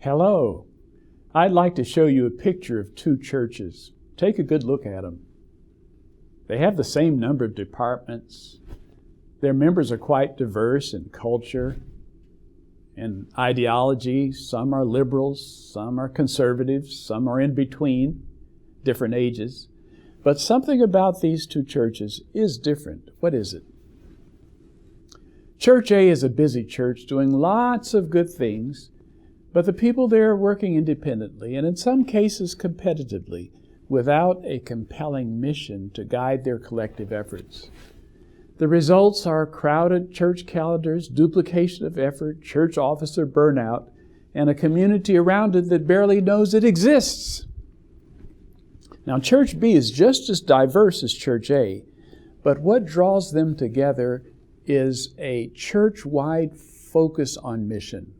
Hello. I'd like to show you a picture of two churches. Take a good look at them. They have the same number of departments. Their members are quite diverse in culture and ideology. Some are liberals, some are conservatives, some are in between, different ages. But something about these two churches is different. What is it? Church A is a busy church doing lots of good things, but the people there are working independently and in some cases competitively without a compelling mission to guide their collective efforts. The results are crowded church calendars, duplication of effort, church officer burnout, and a community around it that barely knows it exists. Now, Church B is just as diverse as Church A, but what draws them together is a church-wide focus on mission.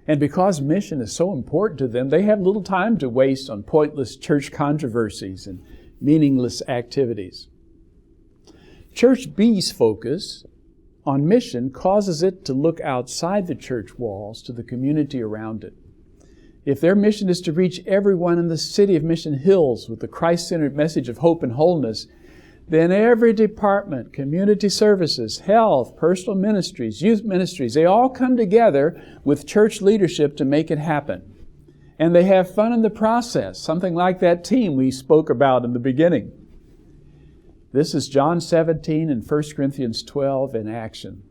And because mission is so important to them, they have little time to waste on pointless church controversies and meaningless activities. Church B's focus on mission causes it to look outside the church walls to the community around it. If their mission is to reach everyone in the city of Mission Hills with the Christ-centered message of hope and wholeness, then every department, community services, health, personal ministries, youth ministries, they all come together with church leadership to make it happen. And they have fun in the process, something like that team we spoke about in the beginning. This is John 17 and 1 Corinthians 12 in action.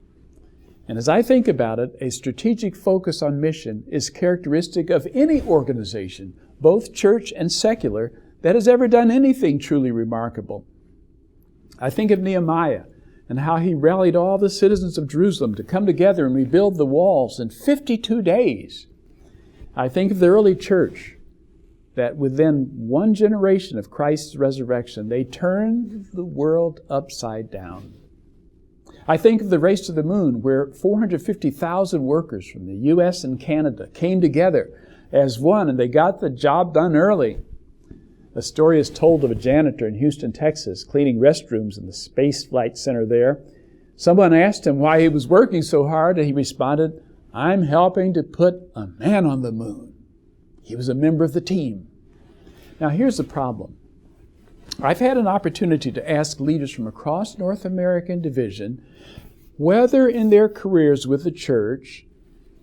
And as I think about it, a strategic focus on mission is characteristic of any organization, both church and secular, that has ever done anything truly remarkable. I think of Nehemiah and how he rallied all the citizens of Jerusalem to come together and rebuild the walls in 52 days. I think of the early church that within one generation of Christ's resurrection, they turned the world upside down. I think of the race to the moon, where 450,000 workers from the U.S. and Canada came together as one, and they got the job done early. A story is told of a janitor in Houston, Texas, cleaning restrooms in the Space Flight Center there. Someone asked him why he was working so hard, and he responded, "I'm helping to put a man on the moon." He was a member of the team. Now here's the problem. I've had an opportunity to ask leaders from across North American division whether in their careers with the church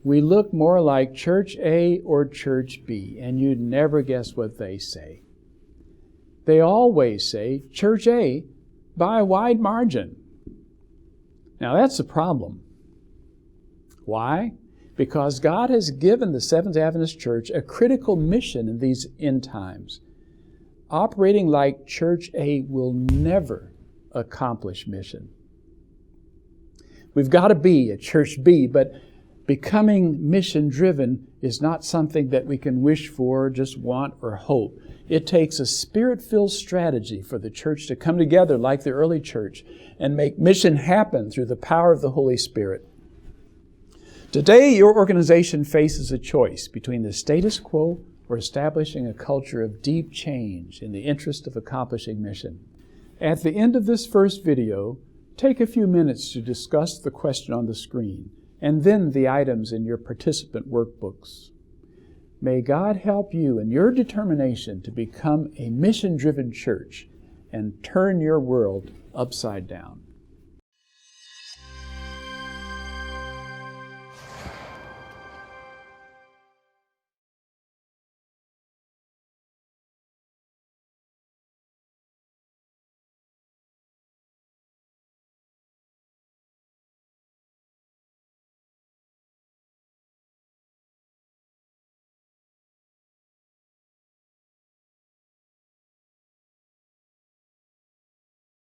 we look more like Church A or Church B, and you'd never guess what they say. They always say Church A by a wide margin. Now that's the problem. Why? Because God has given the Seventh Adventist Church a critical mission in these end times. Operating like Church A will never accomplish mission. We've got to be a Church B, but becoming mission-driven is not something that we can wish for, just want, or hope. It takes a Spirit-filled strategy for the church to come together like the early church and make mission happen through the power of the Holy Spirit. Today, your organization faces a choice between the status quo or establishing a culture of deep change in the interest of accomplishing mission. At the end of this first video, take a few minutes to discuss the question on the screen and then the items in your participant workbooks. May God help you in your determination to become a mission-driven church and turn your world upside down.